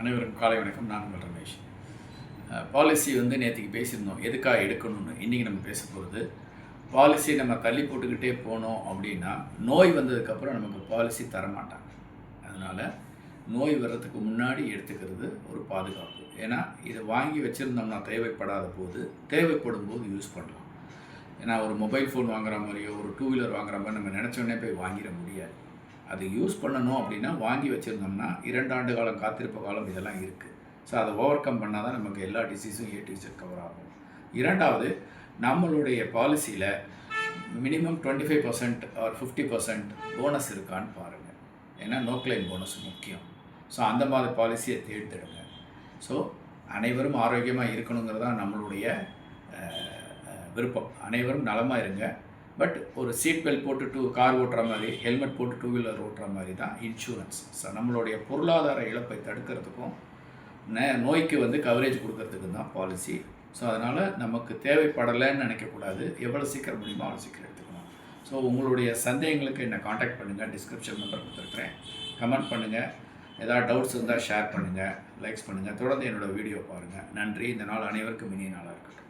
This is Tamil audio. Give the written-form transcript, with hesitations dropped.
அனைவருக்கும் காலை வணக்கம். நான் உங்கள் ரமேஷ். பாலிசி நேற்றுக்கு பேசியிருந்தோம், எதுக்காக எடுக்கணும்னு. இன்றைக்கி நம்ம பேச போகிறது, பாலிசி நம்ம தள்ளி போட்டுக்கிட்டே போனோம் அப்படின்னா நோய் வந்ததுக்கப்புறம் நமக்கு பாலிசி தரமாட்டாங்க. அதனால் நோய் வர்றதுக்கு முன்னாடி எடுத்துக்கிறது ஒரு பாதுகாப்பு. ஏன்னா இதை வாங்கி வச்சுருந்தோம்னா தேவைப்படாத போது, தேவைப்படும் போது யூஸ் பண்ணலாம். ஏன்னா ஒரு மொபைல் ஃபோன் வாங்குற மாதிரியோ ஒரு 2 வீலர் வாங்குற மாதிரி நம்ம நினச்சோடனே போய் வாங்கிட முடியாது. அது யூஸ் பண்ணணும் அப்படின்னா வாங்கி வச்சுருந்தோம்னா 2 ஆண்டு காலம் காத்திருப்பு காலம் இதெல்லாம் இருக்குது. ஸோ அதை ஓவர் கம் பண்ணால் தான் நமக்கு எல்லா டிசீஸும் A to Z கவர் ஆகும். இரண்டாவது, நம்மளுடைய பாலிசியில் மினிமம் 25% ஆர் 50% போனஸ் இருக்கான்னு பாருங்கள். ஏன்னா நோ கிளைம் போனஸ் முக்கியம். ஸோ அந்த மாதிரி பாலிசியை தேர்ந்தெடுங்க. ஸோ அனைவரும் ஆரோக்கியமாக இருக்கணுங்கிறது தான் நம்மளுடைய விருப்பம். அனைவரும் நலமாக இருங்க. பட் ஒரு சீட் பெல்ட் போட்டு கார் ஓட்டுற மாதிரி, ஹெல்மெட் போட்டு 2 வீலர் ஓட்டுற மாதிரி தான் இன்சூரன்ஸ். ஸோ நம்மளுடைய பொருளாதார இழப்பை தடுக்கிறதுக்கும் நோய்க்கு கவரேஜ் கொடுக்கறதுக்கு தான் பாலிசி. ஸோ அதனால் நமக்கு தேவைப்படலைன்னு நினைக்கக்கூடாது. எவ்வளோ சீக்கிரம் முடியுமோ அவ்வளோ சீக்கிரம் எடுத்துக்கணும். ஸோ உங்களுடைய சந்தேகங்களுக்கு என்னை காண்டாக்ட் பண்ணுங்கள். டிஸ்கிரிப்ஷன் நம்பர் கொடுத்துருக்குறேன். கமெண்ட் பண்ணுங்கள். ஏதாவது டவுட்ஸ் இருந்தால் ஷேர் பண்ணுங்கள், லைக்ஸ் பண்ணுங்கள். தொடர்ந்து என்னோடய வீடியோ பாருங்கள். நன்றி. இந்த நாள் அனைவருக்கும் இனிய நாளாக இருக்கட்டும்.